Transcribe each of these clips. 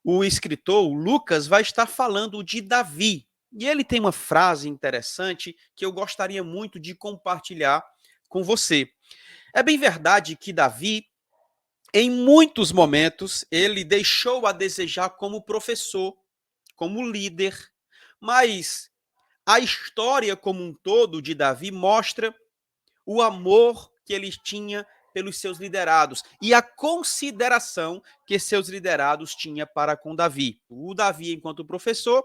o escritor, o Lucas, vai estar falando de Davi. E ele tem uma frase interessante que eu gostaria muito de compartilhar com você. É bem verdade que Davi, em muitos momentos, ele deixou a desejar como professor, como líder, mas a história como um todo de Davi mostra o amor que ele tinha pelos seus liderados e a consideração que seus liderados tinham para com Davi. O Davi, enquanto professor,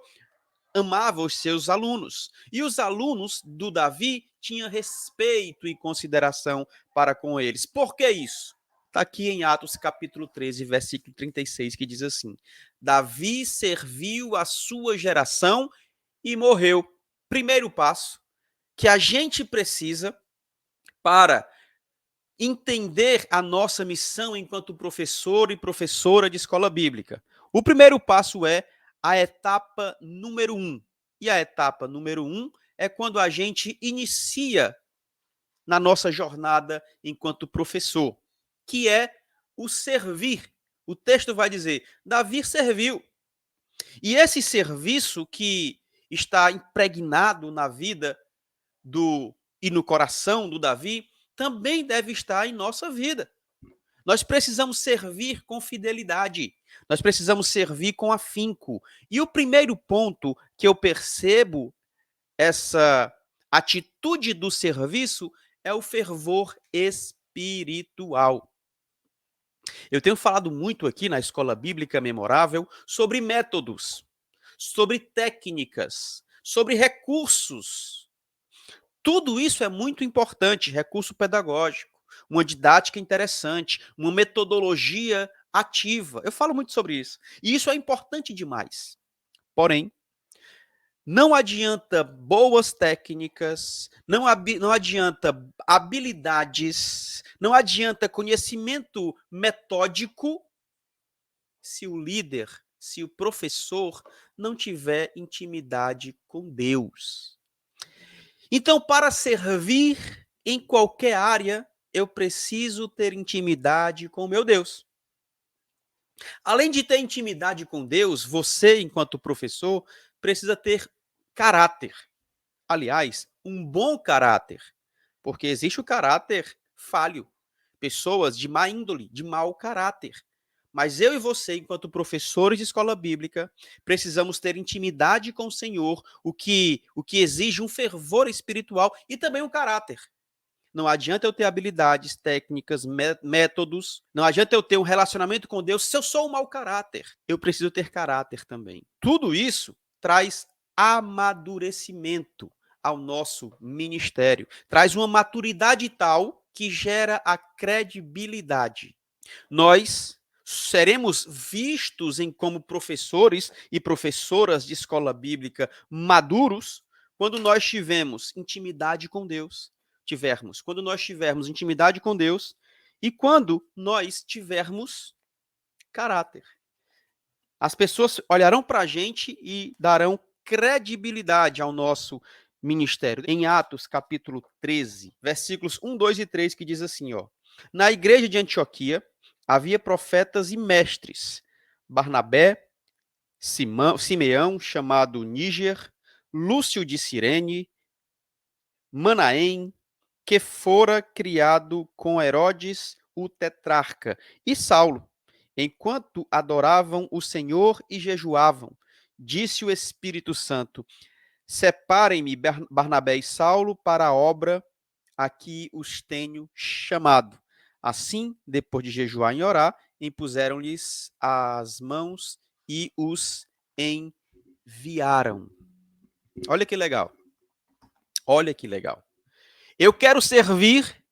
amava os seus alunos. E os alunos do Davi tinham respeito e consideração para com eles. Por que isso? Está aqui em Atos capítulo 13, versículo 36, que diz assim: Davi serviu a sua geração e morreu. Primeiro passo que a gente precisa para entender a nossa missão enquanto professor e professora de escola bíblica. O primeiro passo é a etapa número 1. E a etapa número 1 é quando a gente inicia na nossa jornada enquanto professor, que é o servir. O texto vai dizer: Davi serviu. E esse serviço que está impregnado na vida do e no coração do Davi também deve estar em nossa vida. Nós precisamos servir com fidelidade. Nós precisamos servir com afinco. E o primeiro ponto que eu percebo essa atitude do serviço é o fervor espiritual. Eu tenho falado muito aqui na Escola Bíblica Memorável sobre métodos, sobre técnicas, sobre recursos. Tudo isso é muito importante, recurso pedagógico, uma didática interessante, uma metodologia ativa. Eu falo muito sobre isso. E isso é importante demais. Porém, não adianta boas técnicas, não adianta habilidades, não adianta conhecimento metódico se o líder, se o professor não tiver intimidade com Deus. Então, para servir em qualquer área, eu preciso ter intimidade com o meu Deus. Além de ter intimidade com Deus, você, enquanto professor, precisa ter caráter. Aliás, um bom caráter, porque existe o caráter falho, pessoas de má índole, de mau caráter. Mas eu e você, enquanto professores de escola bíblica, precisamos ter intimidade com o Senhor, o que exige um fervor espiritual e também um caráter. Não adianta eu ter habilidades, técnicas, métodos, não adianta eu ter um relacionamento com Deus se eu sou um mau caráter. Eu preciso ter caráter também. Tudo isso traz amadurecimento ao nosso ministério, traz uma maturidade tal que gera a credibilidade. Nós seremos vistos como professores e professoras de escola bíblica maduros quando nós tivermos intimidade com Deus, quando nós tivermos intimidade com Deus e quando nós tivermos caráter. As pessoas olharão para a gente e darão credibilidade ao nosso ministério. Em Atos, capítulo 13, versículos 1, 2 e 3, que diz assim, ó: Na igreja de Antioquia havia profetas e mestres, Barnabé, Simeão, chamado Níger, Lúcio de Cirene, Manaém, que fora criado com Herodes, o tetrarca, e Saulo. Enquanto adoravam o Senhor e jejuavam, disse o Espírito Santo: Separem-me Barnabé e Saulo para a obra a que os tenho chamado. Assim, depois de jejuar e orar, impuseram-lhes as mãos e os enviaram. Olha que legal. Olha que legal. Eu quero servir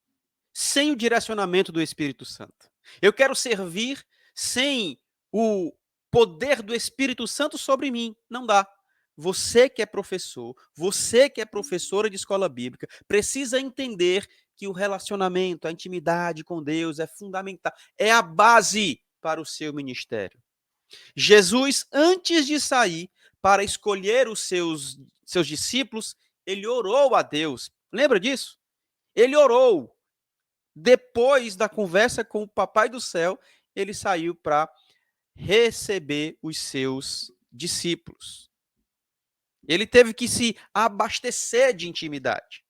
sem o direcionamento do Espírito Santo. Eu quero servir sem o poder do Espírito Santo sobre mim. Não dá. Você que é professor, você que é professora de escola bíblica, precisa entender que o relacionamento, a intimidade com Deus é fundamental, é a base para o seu ministério. Jesus, antes de sair para escolher os seus discípulos, ele orou a Deus. Lembra disso? Ele orou. Depois da conversa com o Papai do Céu, ele saiu para receber os seus discípulos. Ele teve que se abastecer de intimidade.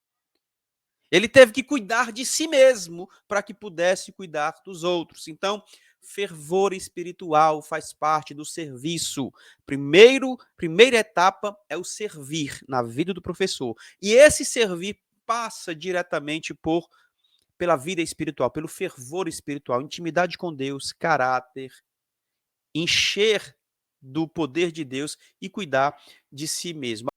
Ele teve que cuidar de si mesmo para que pudesse cuidar dos outros. Então, fervor espiritual faz parte do serviço. Primeira etapa é o servir na vida do professor. E esse servir passa diretamente pela vida espiritual, pelo fervor espiritual, intimidade com Deus, caráter, encher do poder de Deus e cuidar de si mesmo.